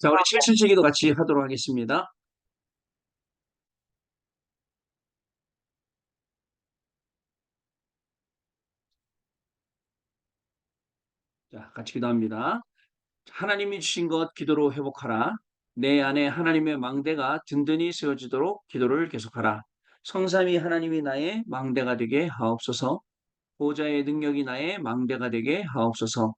자, 우리 777기도 같이 하도록 하겠습니다. 자, 같이 기도합니다. 하나님이 주신 것 기도로 회복하라. 내 안에 하나님의 망대가 든든히 세워지도록 기도를 계속하라. 성삼위 하나님이 나의 망대가 되게 하옵소서. 보좌의 능력이 나의 망대가 되게 하옵소서.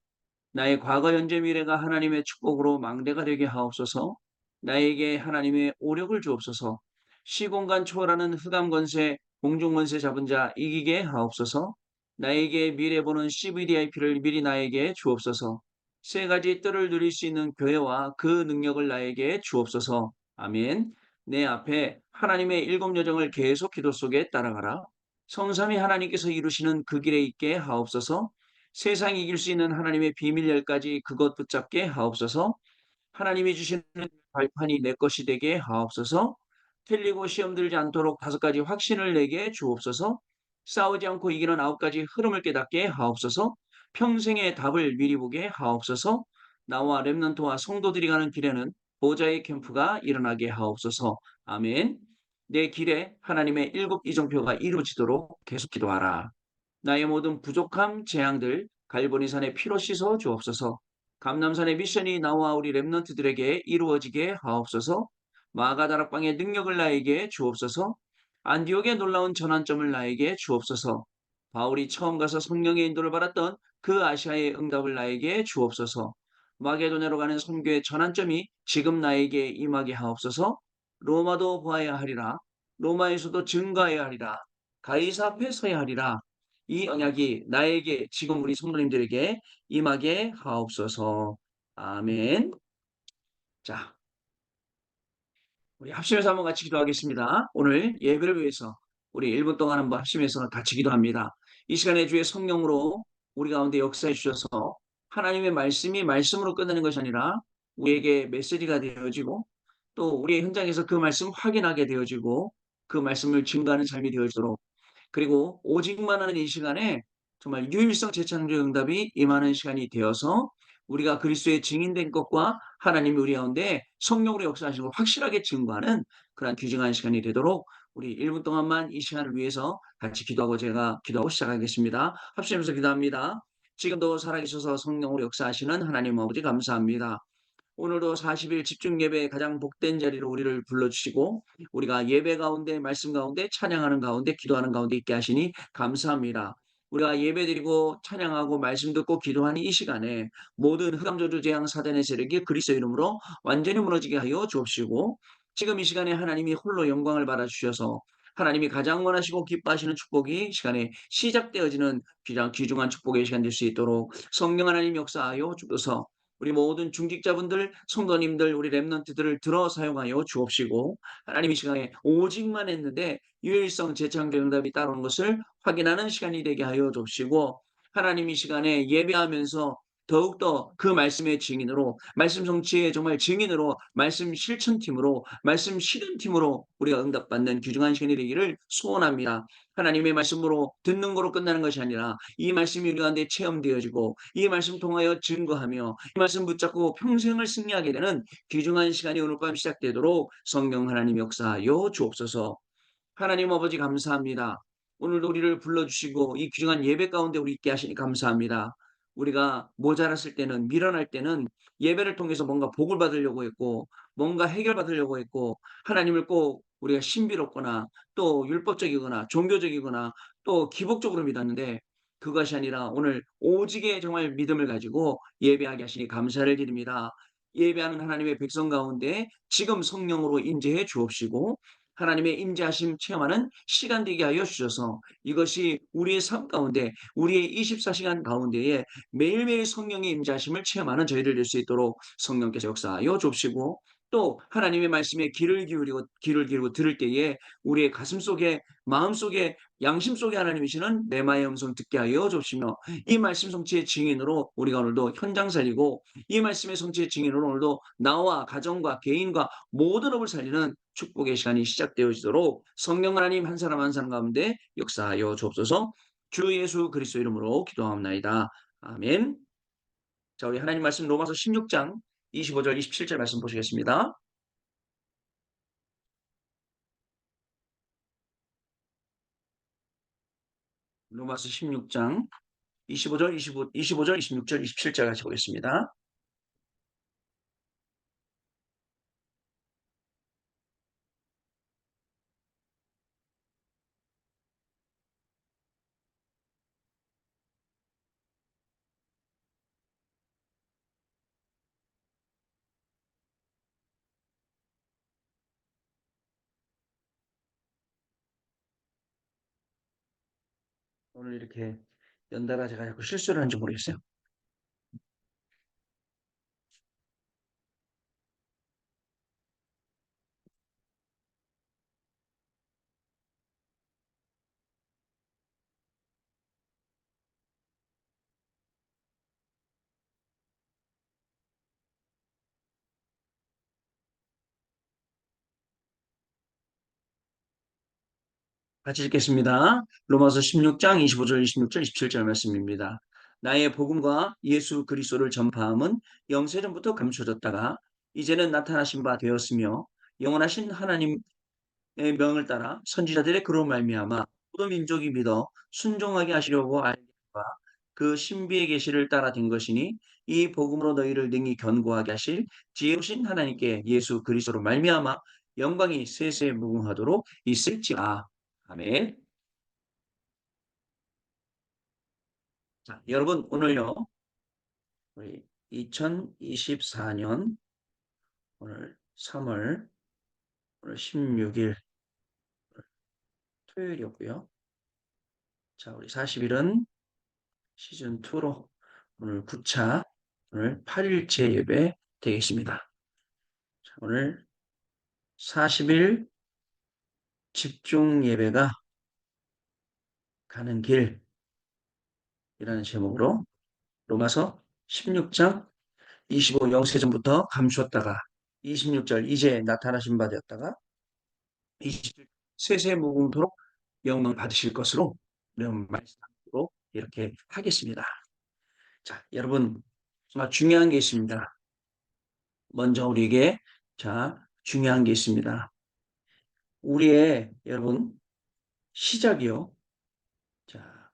나의 과거, 현재, 미래가 하나님의 축복으로 망대가 되게 하옵소서. 나에게 하나님의 오력을 주옵소서. 시공간 초월하는 흑암 권세, 공중 권세 잡은 자 이기게 하옵소서. 나에게 미래 보는 CVDIP를 미리 나에게 주옵소서. 세 가지 뜰을 누릴 수 있는 교회와 그 능력을 나에게 주옵소서. 아멘. 내 앞에 하나님의 일곱 여정을 계속 기도 속에 따라가라. 성삼위 하나님께서 이루시는 그 길에 있게 하옵소서. 세상이 이길 수 있는 하나님의 비밀 열까지 그것 붙잡게 하옵소서. 하나님이 주시는 발판이 내 것이 되게 하옵소서. 틀리고 시험 들지 않도록 다섯 가지 확신을 내게 주옵소서. 싸우지 않고 이기는 아홉 가지 흐름을 깨닫게 하옵소서. 평생의 답을 미리 보게 하옵소서. 나와 렘넌트와 성도들이 가는 길에는 보좌의 캠프가 일어나게 하옵소서. 아멘. 내 길에 하나님의 일곱 이정표가 이루어지도록 계속 기도하라. 나의 모든 부족함, 재앙들 갈보리산의 피로 씻어 주옵소서. 감남산의 미션이 나와 우리 렘넌트들에게 이루어지게 하옵소서. 마가다락방의 능력을 나에게 주옵소서. 안디옥의 놀라운 전환점을 나에게 주옵소서. 바울이 처음 가서 성령의 인도를 받았던 그 아시아의 응답을 나에게 주옵소서. 마게도냐로 가는 선교의 전환점이 지금 나에게 임하게 하옵소서. 로마도 보아야 하리라. 로마에서도 증거해야 하리라. 가이사 앞에 서야 하리라. 이 언약이 나에게 지금 우리 성도님들에게 임하게 하옵소서. 아멘. 자, 우리 합심해서 한번 같이 기도하겠습니다. 오늘 예배를 위해서 우리 1분 동안 한번 합심해서 같이 기도합니다. 이 시간에 주의 성령으로 우리 가운데 역사해 주셔서 하나님의 말씀이 말씀으로 끝나는 것이 아니라 우리에게 메시지가 되어지고 또 우리의 현장에서 그 말씀 확인하게 되어지고 그 말씀을 증거하는 삶이 되어지도록 그리고 오직만 하는 이 시간에 정말 유일성 재창조 응답이 임하는 시간이 되어서 우리가 그리스도의 증인된 것과 하나님이 우리 가운데 성령으로 역사하시는 걸 확실하게 증거하는 그러한 귀중한 시간이 되도록 우리 1분 동안만 이 시간을 위해서 같이 기도하고 제가 기도하고 시작하겠습니다. 합심해서 기도합니다. 지금도 살아계셔서 성령으로 역사하시는 하나님 아버지 감사합니다. 오늘도 40일 집중 예배의 가장 복된 자리로 우리를 불러주시고 우리가 예배 가운데 말씀 가운데 찬양하는 가운데 기도하는 가운데 있게 하시니 감사합니다. 우리가 예배드리고 찬양하고 말씀 듣고 기도하는 이 시간에 모든 흑암저주 재앙 사단의 세력이 그리스도 이름으로 완전히 무너지게 하여 주옵시고 지금 이 시간에 하나님이 홀로 영광을 받아주셔서 하나님이 가장 원하시고 기뻐하시는 축복이 시간에 시작되어지는 귀중한 축복의 시간 될 수 있도록 성령 하나님 역사하여 주셔서 우리 모든 중직자분들, 성도님들, 우리 렘넌트들을 들어 사용하여 주옵시고 하나님 이 시간에 오직만 했는데 유일성 재창조 응답이 따르는 것을 확인하는 시간이 되게 하여 주옵시고 하나님 이 시간에 예배하면서 더욱더 그 말씀의 증인으로 말씀 성취의 정말 증인으로 말씀 실천팀으로 말씀 실현팀으로 우리가 응답받는 귀중한 시간이 되기를 소원합니다. 하나님의 말씀으로 듣는 거로 끝나는 것이 아니라 이 말씀이 우리 가운데 체험되어지고 이 말씀 통하여 증거하며 이 말씀 붙잡고 평생을 승리하게 되는 귀중한 시간이 오늘 밤 시작되도록 성령 하나님 역사하여 주옵소서. 하나님 아버지 감사합니다. 오늘도 우리를 불러주시고 이 귀중한 예배 가운데 우리 있게 하시니 감사합니다. 우리가 모자랐을 때는 밀어날 때는 예배를 통해서 뭔가 복을 받으려고 했고 뭔가 해결받으려고 했고 하나님을 꼭 우리가 신비롭거나 또 율법적이거나 종교적이거나 또 기복적으로 믿었는데 그것이 아니라 오늘 오직의 정말 믿음을 가지고 예배하게 하시니 감사를 드립니다. 예배하는 하나님의 백성 가운데 지금 성령으로 임재해 주옵시고 하나님의 임재하심 체험하는 시간 되게 하여 주셔서 이것이 우리의 삶 가운데 우리의 24시간 가운데에 매일매일 성령의 임재하심을 체험하는 저희를 될 수 있도록 성령께서 역사하여 주옵시고 또 하나님의 말씀에 귀를 기울이고 들을 때에 우리의 가슴 속에 마음 속에 양심 속에 하나님이시는 내마의 음성 듣게 하여 주옵시며 이 말씀 성취의 증인으로 우리가 오늘도 현장 살리고 이 말씀의 성취의 증인으로 오늘도 나와 가정과 개인과 모든 업을 살리는 축복의 시간이 시작되어지도록 성령 하나님 한 사람 한 사람 가운데 역사하여 주옵소서. 주 예수 그리스도 이름으로 기도합나이다. 아멘. 자, 우리 하나님 말씀 로마서 16장 25절, 27절 말씀 보시겠습니다. 로마서 16장 25절, 25절, 26절, 27절 같이 보겠습니다. 오늘 이렇게 연달아 제가 자꾸 실수를 하는지 모르겠어요. 같이 읽겠습니다. 로마서 16장 25절, 26절, 27절 말씀입니다. 나의 복음과 예수 그리스도를 전파함은 영세전부터 감춰졌다가 이제는 나타나신 바 되었으며 영원하신 하나님의 명을 따라 선지자들의 그로 말미암아 모든 민족이 믿어 순종하게 하시려고 알게 그 신비의 계시를 따라 된 것이니 이 복음으로 너희를 능히 견고하게 하실 지혜로우신 하나님께 예수 그리스도로 말미암아 영광이 세세 무궁하도록 있을지라. 아멘. 자, 여러분 오늘요. 우리 2024년 오늘 3월 오늘 16일 토요일이었고요. 자, 우리 40일은 시즌 2로 오늘 9차 오늘 8일째 예배 되겠습니다. 자, 오늘 40일 집중 예배가 가는 길이라는 제목으로 로마서 16장 25 영세전부터 감추었다가 26절 이제 나타나신 바 되었다가 27절 세세무궁토록 영광 받으실 것으로 이런 말씀으로 이렇게 하겠습니다. 자, 여러분 정말 중요한 게 있습니다. 먼저 우리에게 중요한 게 있습니다. 우리의 여러분 시작이요. 자,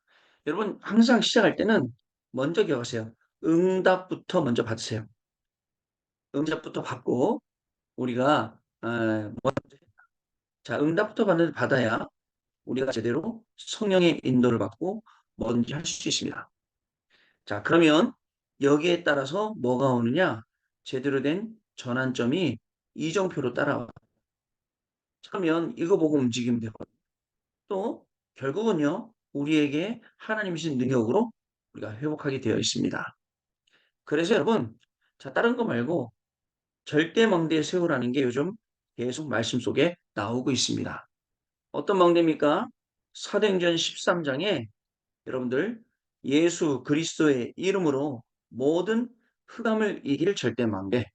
여러분 항상 시작할 때는 먼저 기억하세요. 응답부터 먼저 받으세요. 응답부터 받고 우리가 응답부터 받아야 우리가 제대로 성령의 인도를 받고 뭐든지 할 수 있습니다. 자, 그러면 여기에 따라서 뭐가 오느냐? 제대로 된 전환점이 이정표로 따라와. 그러면 이거 보고 움직이면 되거든요. 또 결국은요, 우리에게 하나님이 주신 능력으로 우리가 회복하게 되어 있습니다. 그래서 여러분, 자, 다른 거 말고 절대 망대에 세우라는 게 요즘 계속 말씀 속에 나오고 있습니다. 어떤 망대입니까? 사도행전 13장에 여러분들 예수 그리스도의 이름으로 모든 흑암을 이길 절대 망대.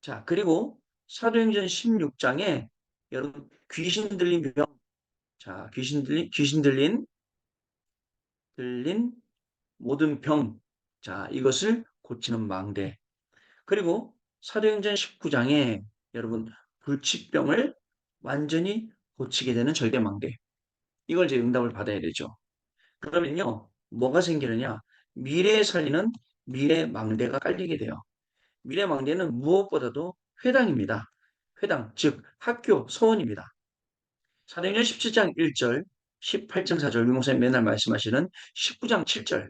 자, 그리고 사도행전 16장에 여러분 귀신 들린 병, 자, 들린 모든 병, 자, 이것을 고치는 망대. 그리고 사도행전 19장에 여러분 불치병을 완전히 고치게 되는 절대 망대. 이걸 이제 응답을 받아야 되죠. 그러면요, 뭐가 생기느냐? 미래에 살리는 미래 망대가 깔리게 돼요. 미래 망대는 무엇보다도 회당입니다. 회당, 즉 학교, 서원입니다. 사도행전 17장 1절, 18장 4절, 유목사님 맨날 말씀하시는 19장 7절,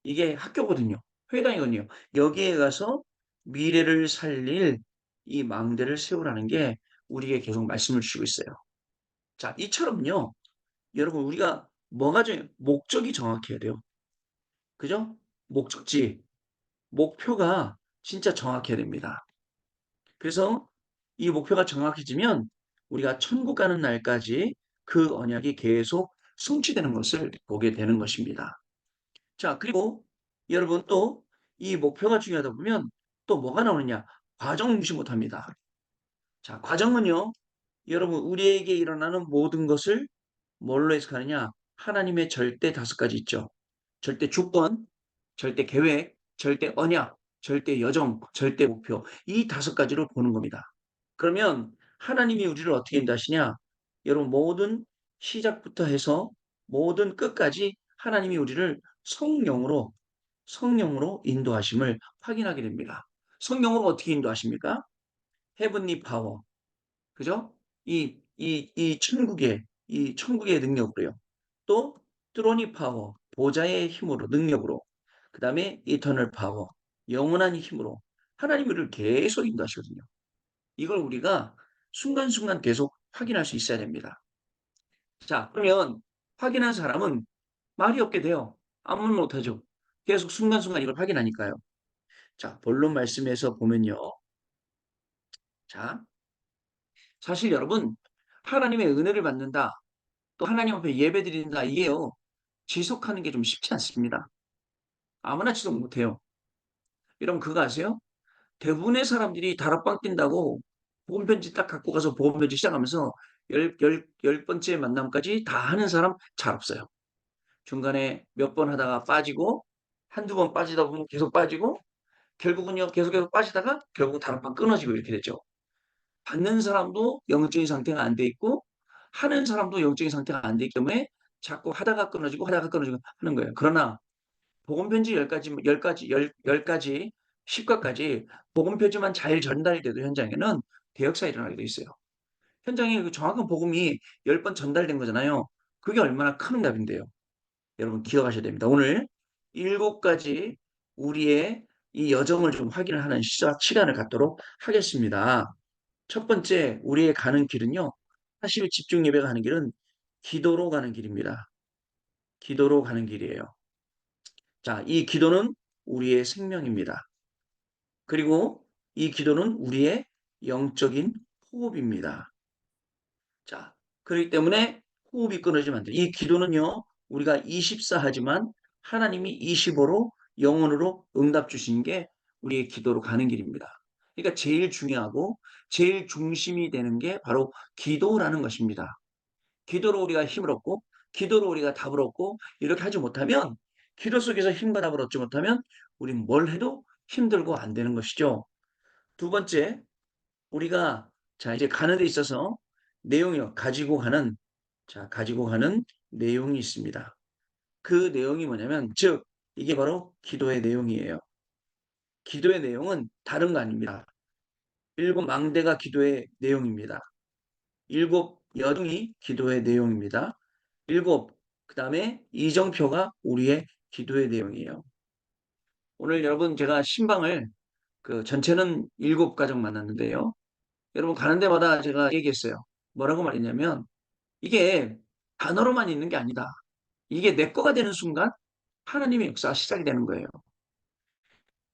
이게 학교거든요. 회당이거든요. 여기에 가서 미래를 살릴 이 망대를 세우라는 게 우리에게 계속 말씀을 주시고 있어요. 자, 이처럼요. 여러분 우리가 뭐가 목적이 정확해야 돼요. 그죠? 목적지, 목표가 진짜 정확해야 됩니다. 그래서 이 목표가 정확해지면 우리가 천국 가는 날까지 그 언약이 계속 성취되는 것을 보게 되는 것입니다. 자, 그리고 여러분 또 이 목표가 중요하다 보면 또 뭐가 나오느냐? 과정 무시 못합니다. 자, 과정은요. 여러분 우리에게 일어나는 모든 것을 뭘로 해석하느냐? 하나님의 절대 5가지 있죠. 절대 주권, 절대 계획, 절대 언약. 절대 여정, 절대 목표 이 5가지로 보는 겁니다. 그러면 하나님이 우리를 어떻게 인도하시냐? 여러분 모든 시작부터 해서 모든 끝까지 하나님이 우리를 성령으로 인도하심을 확인하게 됩니다. 성령으로 어떻게 인도하십니까? 헤븐리 파워. 그죠? 이 천국의 능력으로요. 또 트로니 파워, 보좌의 힘으로, 능력으로. 그 다음에 이터널 파워, 영원한 힘으로 하나님 우리를 계속 인도하시거든요. 이걸 우리가 순간순간 계속 확인할 수 있어야 됩니다. 자, 그러면 확인한 사람은 말이 없게 돼요. 아무 말 못하죠. 계속 순간순간 이걸 확인하니까요. 자, 본론 말씀에서 보면요. 자, 사실 여러분, 하나님의 은혜를 받는다, 또 하나님 앞에 예배드린다, 이게요, 지속하는 게 좀 쉽지 않습니다. 아무나 지속 못해요. 여러분, 그거 아세요? 대부분의 사람들이 다락방 낀다고 보험편지 딱 갖고 가서 보험편지 시작하면서 열 번째 만남까지 다 하는 사람 잘 없어요. 중간에 몇 번 하다가 빠지고, 한두 번 빠지다 보면 계속 빠지고, 결국은요, 계속 빠지다가 결국 다락방 끊어지고 이렇게 되죠. 받는 사람도 영적인 상태가 안 돼 있고, 하는 사람도 영적인 상태가 안 되기 때문에 자꾸 하다가 끊어지고 하는 거예요. 그러나 복음 편지 10가지, 10가지, 10가지, 10가까지 복음 편지만 잘 전달이 돼도 현장에는 대역사가 일어나게 돼 있어요. 현장에 그 정확한 복음이 10번 전달된 거잖아요. 그게 얼마나 큰 응답인데요. 여러분 기억하셔야 됩니다. 오늘 7가지 우리의 이 여정을 좀 확인을 하는 시간을 갖도록 하겠습니다. 첫 번째, 우리의 가는 길은요. 사실 집중 예배가 가는 길은 기도로 가는 길입니다. 기도로 가는 길이에요. 자, 이 기도는 우리의 생명입니다. 그리고 이 기도는 우리의 영적인 호흡입니다. 자, 그렇기 때문에 호흡이 끊어지면 안 돼요. 이 기도는요, 우리가 24 하지만 하나님이 25로 영원으로 응답 주신 게 우리의 기도로 가는 길입니다. 그러니까 제일 중요하고 제일 중심이 되는 게 바로 기도라는 것입니다. 기도로 우리가 힘을 얻고, 기도로 우리가 답을 얻고, 이렇게 하지 못하면, 기도 속에서 힘과 답을 얻지 못하면, 우린 뭘 해도 힘들고 안 되는 것이죠. 두 번째, 우리가, 자, 이제 가는 데 있어서 내용이요. 가지고 가는 내용이 있습니다. 그 내용이 뭐냐면, 즉, 이게 바로 기도의 내용이에요. 기도의 내용은 다른 거 아닙니다. 7망대가 기도의 내용입니다. 7여둥이 기도의 내용입니다. 7, 그 다음에 이정표가 우리의 기도의 내용이에요. 오늘 여러분 제가 신방을 전체는 7가정 만났는데요. 여러분 가는 데마다 제가 얘기했어요. 뭐라고 말했냐면 이게 단어로만 있는 게 아니다. 이게 내 거가 되는 순간 하나님의 역사가 시작이 되는 거예요.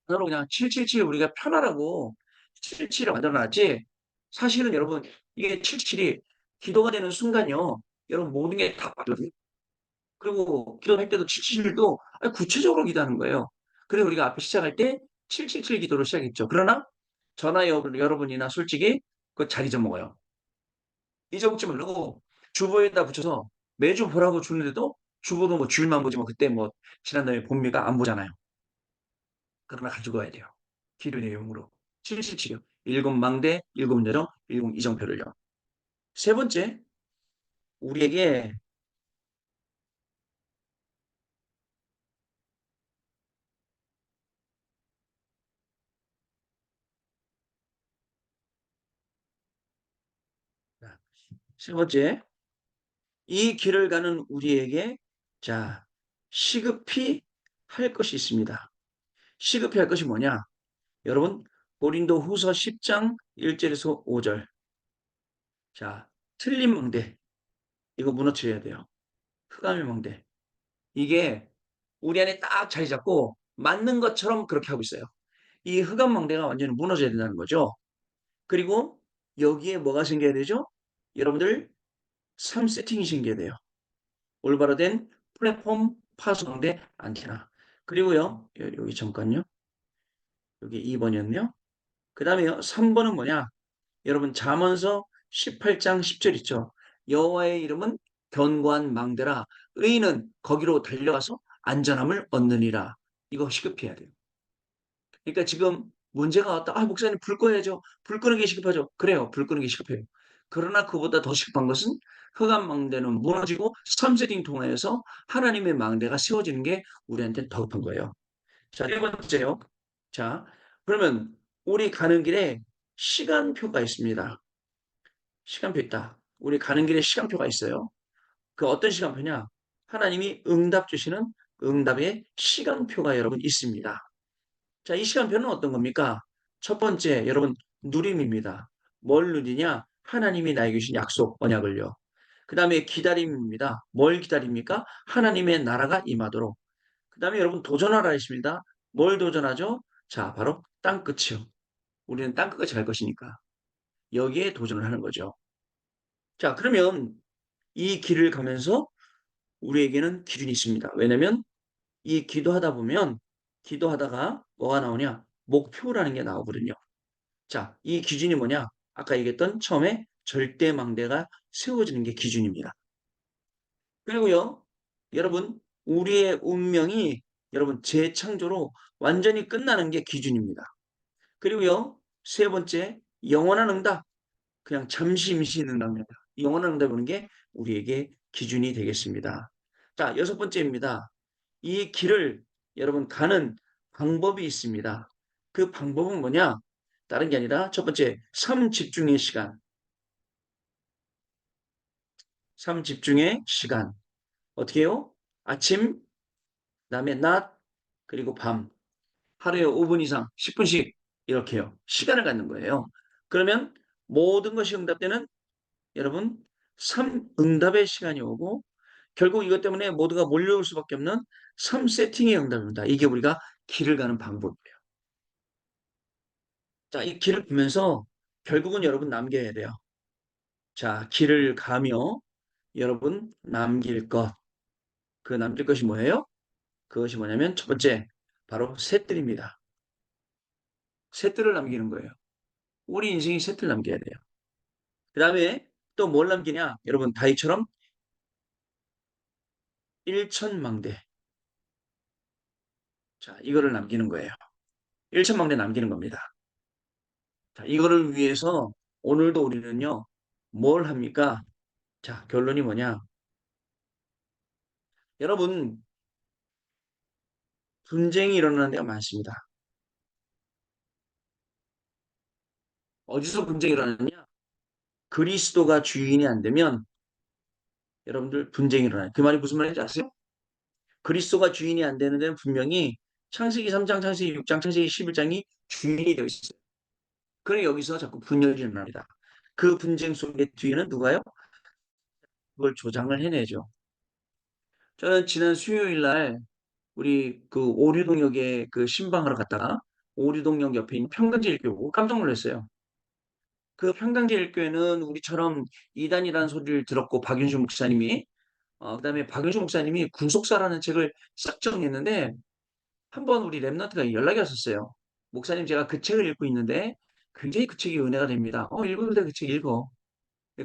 단어로 그냥 777 우리가 편하라고 777을 만들어놨지. 사실은 여러분 이게 777이 기도가 되는 순간요. 여러분 모든 게 다 바뀌거든요. 그리고 기도할 때도 777도 구체적으로 기도하는 거예요. 그래서 우리가 앞에 시작할 때 777 기도로 시작했죠. 그러나 저나 여러분이나 솔직히 그거 잘 잊어먹어요. 잊어먹지 말고 주보에다 붙여서 매주 보라고 주는데도 주보도 뭐 주일만 보지 뭐 그때 뭐 지난달에 봅니까? 안 보잖아요. 그러나 가지고 가야 돼요. 기도 내용으로. 777이요. 7망대, 7여정, 7이정표를요. 세 번째, 우리에게 세 번째, 이 길을 가는 우리에게 자, 시급히 할 것이 있습니다. 시급히 할 것이 뭐냐? 여러분, 고린도 후서 10장 1절에서 5절. 자, 틀린 망대. 이거 무너뜨려야 돼요. 흑암의 망대. 이게 우리 안에 딱 자리 잡고 맞는 것처럼 그렇게 하고 있어요. 이 흑암 망대가 완전히 무너져야 된다는 거죠. 그리고 여기에 뭐가 생겨야 되죠? 여러분들 3세팅이 생겨야 돼요. 올바로 된 플랫폼 파손대 안테나. 그리고요, 여기 잠깐요. 여기 2번이었네요. 그 다음에요, 3번은 뭐냐? 여러분, 잠언서 18장 10절 있죠? 여호와의 이름은 견고한 망대라. 의인은 거기로 달려가서 안전함을 얻느니라. 이거 시급해야 돼요. 그러니까 지금 문제가 왔다. 아, 목사님 불 꺼야죠. 불 끄는 게 시급하죠. 그래요. 불 끄는 게 시급해요. 그러나 그보다 더 시급한 것은 흑암 망대는 무너지고 3세팅 통하여서 하나님의 망대가 세워지는 게 우리한테는 더 급한 거예요. 자, 네 번째요. 자, 그러면 우리 가는 길에 시간표가 있습니다. 시간표 있다. 우리 가는 길에 시간표가 있어요. 그 어떤 시간표냐? 하나님이 응답 주시는 응답의 시간표가 여러분 있습니다. 자, 이 시간표는 어떤 겁니까? 첫 번째, 여러분, 누림입니다. 뭘 누리냐? 하나님이 나에게 주신 약속, 언약을요. 그 다음에 기다림입니다. 뭘 기다립니까? 하나님의 나라가 임하도록. 그 다음에 여러분, 도전하라 했습니다. 뭘 도전하죠? 자, 바로 땅끝이요. 우리는 땅끝까지 갈 것이니까. 여기에 도전을 하는 거죠. 자, 그러면 이 길을 가면서 우리에게는 기준이 있습니다. 왜냐면 이 기도하다 보면 기도하다가 뭐가 나오냐? 목표라는 게 나오거든요. 자, 이 기준이 뭐냐? 아까 얘기했던 처음에 절대망대가 세워지는 게 기준입니다. 그리고요, 여러분, 우리의 운명이 여러분 재창조로 완전히 끝나는 게 기준입니다. 그리고요, 세 번째, 영원한 응답. 그냥 잠시 임시 응답입니다. 영원한 응답 오는 게 우리에게 기준이 되겠습니다. 자, 여섯 번째입니다. 이 길을 여러분 가는 방법이 있습니다. 그 방법은 뭐냐? 다른 게 아니라 첫 번째, 삶 집중의 시간. 삶 집중의 시간. 어떻게 해요? 아침, 그다음에 낮, 그리고 밤. 하루에 5분 이상, 10분씩 이렇게요. 시간을 갖는 거예요. 그러면 모든 것이 응답되는 여러분, 응답의 시간이 오고 결국 이것 때문에 모두가 몰려올 수밖에 없는 3세팅의 응답입니다. 이게 우리가 길을 가는 방법이에요. 자, 이 길을 보면서 결국은 여러분 남겨야 돼요. 자, 길을 가며 여러분 남길 것. 그 남길 것이 뭐예요? 그것이 뭐냐면 첫 번째, 바로 새뜰입니다. 새뜰을 남기는 거예요. 우리 인생이 새뜰 남겨야 돼요. 그 다음에 또 뭘 남기냐? 여러분, 다이처럼 일천망대. 자, 이거를 남기는 거예요. 일천망대 남기는 겁니다. 자, 이거를 위해서 오늘도 우리는요, 뭘 합니까? 자, 결론이 뭐냐? 여러분, 분쟁이 일어나는 데가 많습니다. 어디서 분쟁이 일어나느냐? 그리스도가 주인이 안 되면 여러분들 분쟁이 일어나요. 그 말이 무슨 말인지 아세요? 그리스도가 주인이 안 되는 데는 분명히 창세기 3장, 창세기 6장, 창세기 11장이 주인이 되어 있어요. 그래 여기서 자꾸 분열이 일어납니다. 그 분쟁 속에 뒤에는 누가요? 그걸 조장을 해내죠. 저는 지난 수요일 날 우리 그 오류동역에 그 신방을 갔다가 오류동역 옆에 있는 평강제일교 보고 깜짝 놀랐어요. 그 평강제일교회는 우리처럼 이단이라는 소리를 들었고 박윤주 목사님이 그다음에 박윤주 목사님이 구속사라는 책을 싹 정했는데 한번 우리 랩런트가 연락이 왔었어요. 목사님 제가 그 책을 읽고 있는데 굉장히 그 책이 은혜가 됩니다. 읽어도 돼, 그 책 읽어.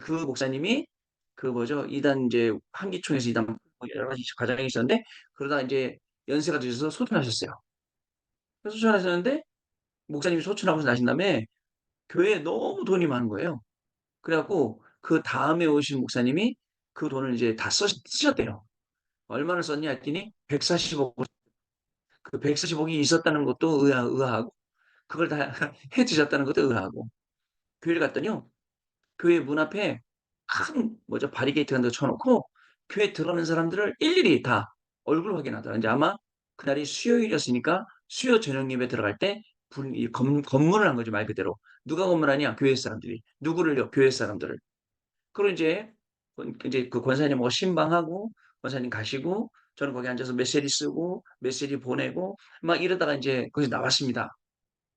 그 목사님이 그 뭐죠? 이단 이제 한기총에서 이단 뭐 여러 가지 과정이 있었는데 그러다 이제 연세가 드셔서 소천하셨어요. 소천하셨는데 목사님이 소천하고 나신 다음에 교회에 너무 돈이 많은 거예요. 그래갖고 그 다음에 오신 목사님이 그 돈을 이제 다 쓰셨대요. 얼마나 썼냐 했더니 140억. 그 140억이 있었다는 것도 의아하고 그걸 다 해 드셨다는 것도 의아하고 교회를 갔더니요. 교회 문 앞에 큰 뭐죠? 바리게이트 같은 거 쳐놓고 교회 들어오는 사람들을 일일이 다 얼굴 확인하더라. 이제 아마 그날이 수요일이었으니까 수요 저녁 예배 들어갈 때 검문을 한 거죠, 말 그대로. 누가 검문하냐? 교회 사람들이. 누구를요? 교회 사람들을. 그리고 이제 그 권사님하고 신방하고 권사님 가시고 저는 거기 앉아서 메시지 쓰고 메시지 보내고 막 이러다가 이제 거기서 나왔습니다.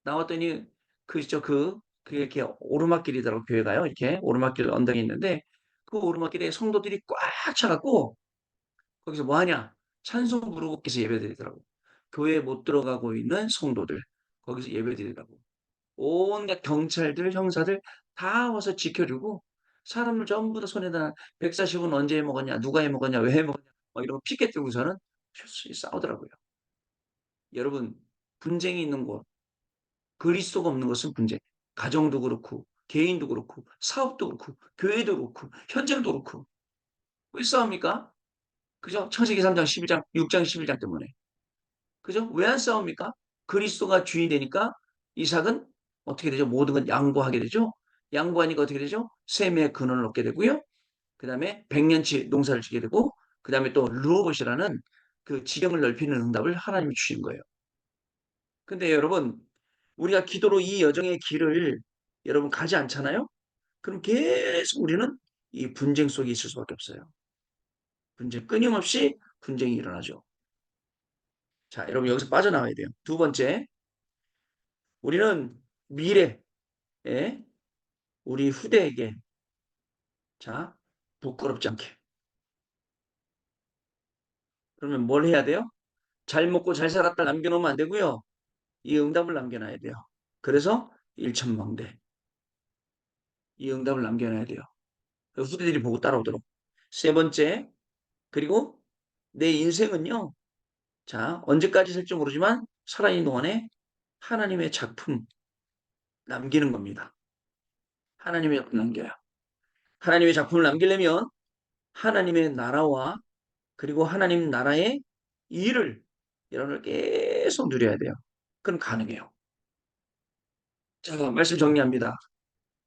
나왔더니 그 있죠. 그 이렇게 오르막길이더라고 교회가요. 이렇게 오르막길 언덕이 있는데 그 오르막길에 성도들이 꽉 차갖고 거기서 뭐 하냐? 찬송 부르고 계속 예배드리더라고. 교회에 못 들어가고 있는 성도들 거기서 예배드리더라고. 온갖 경찰들, 형사들 다 와서 지켜주고 사람을 전부 다 손에다 140은 언제 해 먹었냐? 누가 해 먹었냐? 왜 해 먹었냐? 막 이러고 피켓 들고서는 싸우더라고요. 여러분 분쟁이 있는 곳 그리스도가 없는 것은 문제. 가정도 그렇고 개인도 그렇고 사업도 그렇고 교회도 그렇고 현장도 그렇고. 왜 싸웁니까? 그죠? 창세기 3장 11장 6장 11장 때문에. 그죠? 왜 안 싸웁니까? 그리스도가 주인이 되니까 이삭은 어떻게 되죠? 모든 건 양보하게 되죠. 양보하니까 어떻게 되죠? 셈의 근원을 얻게 되고요. 그 다음에 백년치 농사를 지게 되고, 그 다음에 또 르호봇이라는 그 지경을 넓히는 응답을 하나님이 주신 거예요. 근데 여러분, 우리가 기도로 이 여정의 길을 여러분 가지 않잖아요? 그럼 계속 우리는 이 분쟁 속에 있을 수밖에 없어요. 분쟁, 끊임없이 분쟁이 일어나죠. 자, 여러분 여기서 빠져나와야 돼요. 두 번째, 우리는 미래에 우리 후대에게 자, 부끄럽지 않게. 그러면 뭘 해야 돼요? 잘 먹고 잘 살았다 남겨놓으면 안 되고요. 이 응답을 남겨놔야 돼요. 그래서 일천망대. 이 응답을 남겨놔야 돼요. 후대들이 보고 따라오도록. 세 번째, 그리고 내 인생은요. 자, 언제까지 살지 모르지만 살아있는 동안에 하나님의 작품 남기는 겁니다. 하나님의 작품 남겨요. 하나님의 작품을 남기려면 하나님의 나라와 그리고 하나님 나라의 일을 여러분을 계속 누려야 돼요. 그럼 가능해요. 자, 말씀 정리합니다.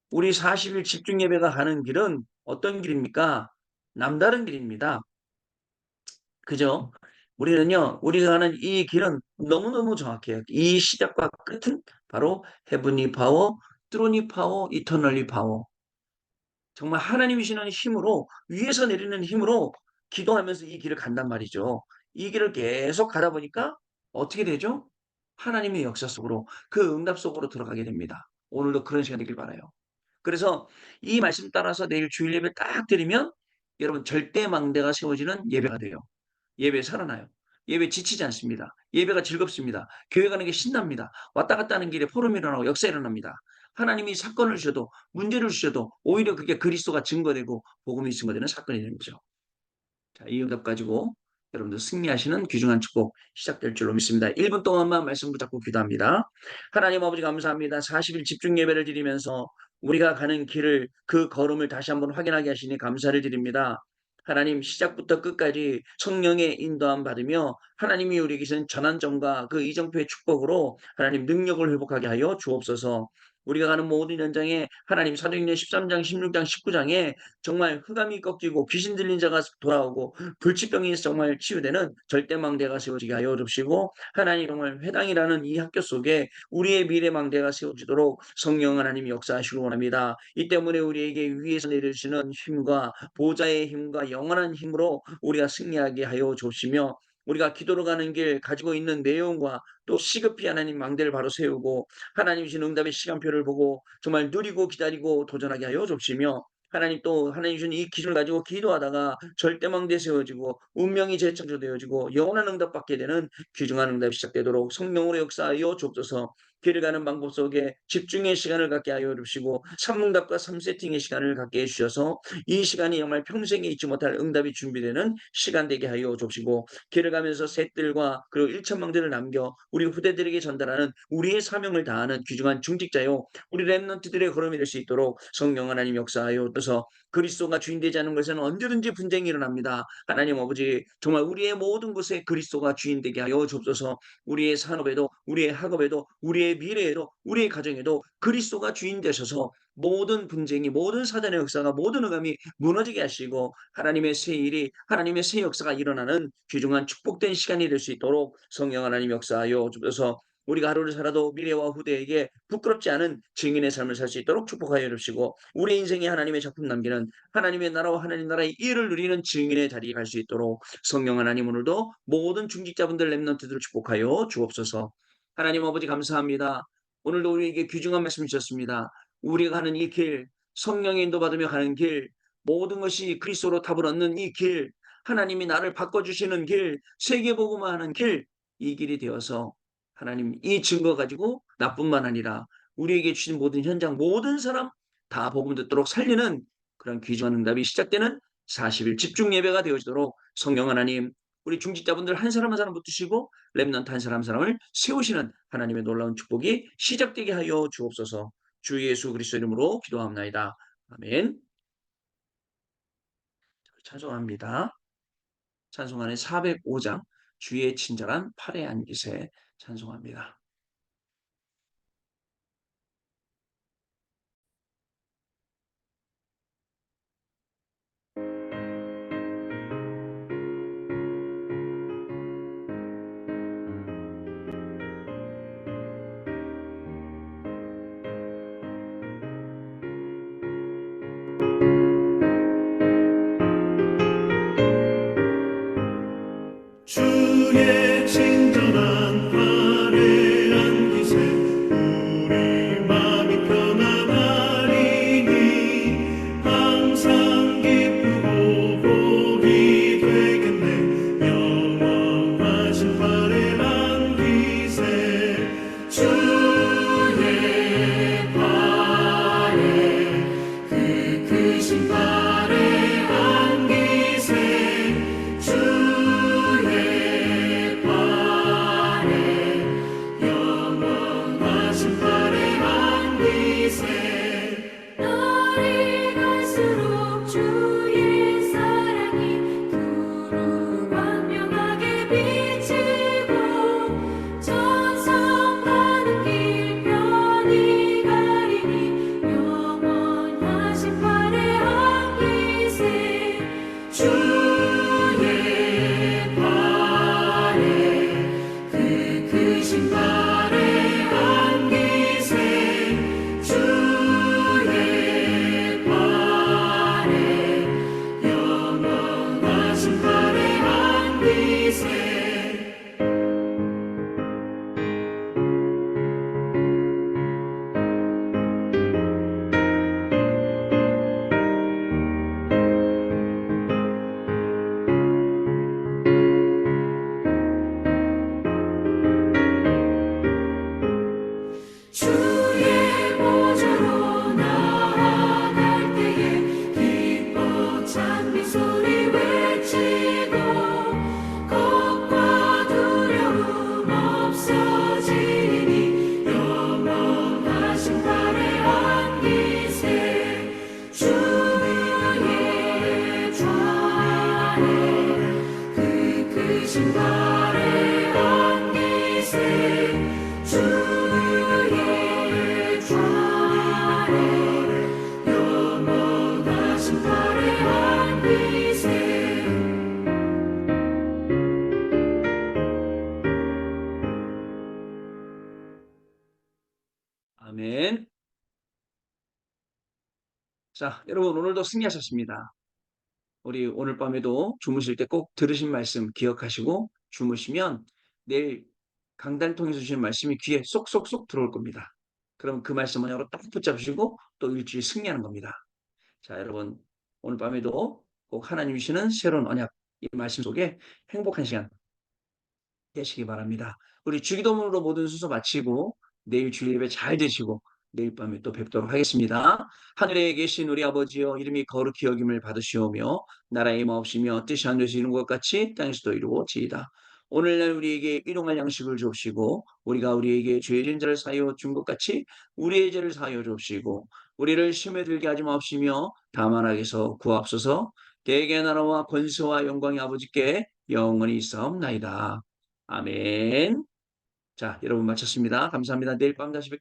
우리 40일 집중 예배가 가는 길은 어떤 길입니까? 남다른 길입니다. 그죠? 우리는요, 우리가 가는 이 길은 너무너무 정확해요. 이 시작과 끝은 바로 헤븐리 파워, 트로니 파워, 이터널리 파워. 정말 하나님이 주시는 힘으로, 위에서 내리는 힘으로 기도하면서 이 길을 간단 말이죠. 이 길을 계속 가다 보니까 어떻게 되죠? 하나님의 역사 속으로, 그 응답 속으로 들어가게 됩니다. 오늘도 그런 시간 되길 바라요. 그래서 이 말씀 따라서 내일 주일 예배 딱 드리면 여러분 절대 망대가 세워지는 예배가 돼요. 예배 살아나요. 예배 지치지 않습니다. 예배가 즐겁습니다. 교회 가는 게 신납니다. 왔다 갔다 하는 길에 포럼이 일어나고 역사 일어납니다. 하나님이 사건을 주셔도 문제를 주셔도 오히려 그게 그리스도가 증거되고 복음이 증거되는 사건이 되는 거죠. 자, 이 응답 가지고 여러분들 승리하시는 귀중한 축복 시작될 줄로 믿습니다. 1분 동안만 말씀 붙잡고 기도합니다. 하나님 아버지 감사합니다. 40일 집중 예배를 드리면서 우리가 가는 길을 그 걸음을 다시 한번 확인하게 하시니 감사를 드립니다. 하나님 시작부터 끝까지 성령의 인도함 받으며 하나님이 우리에게 주신 전환점과 그 이정표의 축복으로 하나님 능력을 회복하게 하여 주옵소서. 우리가 가는 모든 현장에 하나님 사도행전 13장, 16장, 19장에 정말 흑암이 꺾이고 귀신 들린 자가 돌아오고 불치병이 정말 치유되는 절대망대가 세워지게 하여 주시고 하나님 정말 회당이라는 이 학교 속에 우리의 미래망대가 세워지도록 성령 하나님 역사하시고 원합니다. 이 때문에 우리에게 위에서 내려주시는 힘과 보좌의 힘과 영원한 힘으로 우리가 승리하게 하여 주시며 우리가 기도로 가는 길 가지고 있는 내용과 또 시급히 하나님 망대를 바로 세우고 하나님 주신 응답의 시간표를 보고 정말 누리고 기다리고 도전하게 하여 주시며 하나님 또 하나님 주신 이 기준을 가지고 기도하다가 절대망대 세워지고 운명이 재창조되어지고 영원한 응답받게 되는 귀중한 응답이 시작되도록 성령으로 역사하여 주옵소서. 길을 가는 방법 속에 집중의 시간을 갖게 하여 주시고 3응답과 3세팅의 시간을 갖게 해주셔서 이 시간이 정말 평생에 잊지 못할 응답이 준비되는 시간 되게 하여 주시고 길을 가면서 셋들과 그리고 일천망대를 남겨 우리 후대들에게 전달하는 우리의 사명을 다하는 귀중한 중직자요 우리 렘넌트들의 걸음이 될 수 있도록 성령 하나님 역사하여 주셔서 그리스도가 주인되지 않은 것에는 언제든지 분쟁이 일어납니다. 하나님 아버지 정말 우리의 모든 곳에 그리스도가 주인되게 하여 주옵소서. 우리의 산업에도 우리의 학업에도 우리의 미래에도 우리의 가정에도 그리스도가 주인 되셔서 모든 분쟁이 모든 사단의 역사가 모든 의감이 무너지게 하시고 하나님의 새 일이 하나님의 새 역사가 일어나는 귀중한 축복된 시간이 될 수 있도록 성령 하나님 역사하여 주셔서 우리가 하루를 살아도 미래와 후대에게 부끄럽지 않은 증인의 삶을 살 수 있도록 축복하여 주시고 우리 인생에 하나님의 작품 남기는 하나님의 나라와 하나님 나라의 일을 누리는 증인의 자리에 갈 수 있도록 성령 하나님 오늘도 모든 중직자분들 렘넌트들을 축복하여 주옵소서. 하나님 아버지 감사합니다. 오늘도 우리에게 귀중한 말씀 주셨습니다. 우리가 가는 이 길, 성령의 인도받으며 가는 길, 모든 것이 그리스도로 답을 얻는 이 길, 하나님이 나를 바꿔주시는 길, 세계복음화하는 길, 이 길이 되어서 하나님 이 증거 가지고 나뿐만 아니라 우리에게 주신 모든 현장, 모든 사람 다 복음 듣도록 살리는 그런 귀중한 응답이 시작되는 40일 집중 예배가 되어지도록 성령 하나님 우리 중직자분들 한 사람 한 사람 붙드시고 렘넌트 한 사람 한 사람을 세우시는 하나님의 놀라운 축복이 시작되게 하여 주옵소서. 주 예수 그리스도 이름으로 기도합나이다. 아멘. 찬송합니다. 찬송하는 405장 주의 친절한 팔에 안기세 찬송합니다. 주의 친절한 팔에 안기세 우리 마음이 편안하리니 항상 기쁘고 복이 되겠네 영원하신 팔에 안기세 주의 팔에 그 크신 팔에 안기세 주의 보좌로 나아갈 때에 기뻐 찬미 소리 외치고 겁과 두려움 없어지니 영원하신 팔에 안기세 주의 좌에 그 크신 팔에 안기세 아멘. 자, 여러분 오늘도 승리하셨습니다. 우리 오늘 밤에도 주무실 때 꼭 들으신 말씀 기억하시고 주무시면 내일 강단 통해서 주신 말씀이 귀에 쏙쏙쏙 들어올 겁니다. 그럼 그 말씀 하나로 딱 붙잡으시고 또 일주일 승리하는 겁니다. 자, 여러분 오늘 밤에도 꼭 하나님이 주시는 새로운 언약 이 말씀 속에 행복한 시간 되시기 바랍니다. 우리 주기도문으로 모든 순서 마치고 내일 주일 예배 잘 되시고 내일 밤에 또 뵙도록 하겠습니다. 하늘에 계신 우리 아버지여 이름이 거룩히 여김을 받으시오며 나라의 임하옵시며 뜻이 하늘에서 이룬 것 같이 땅에서도 이루어지이다. 오늘날 우리에게 일용할 양식을 주옵시고 우리가 우리에게 죄진 자를 사하여 준 것 같이 우리의 죄를 사하여 주옵시고 우리를 시험에 들게 하지 마옵시며 다만 악에서 구하옵소서. 대개 나라와 권세와 영광이 아버지께 영원히 있사옵나이다. 아멘. 자, 여러분 마쳤습니다. 감사합니다. 내일 밤 다시 뵙겠습니다.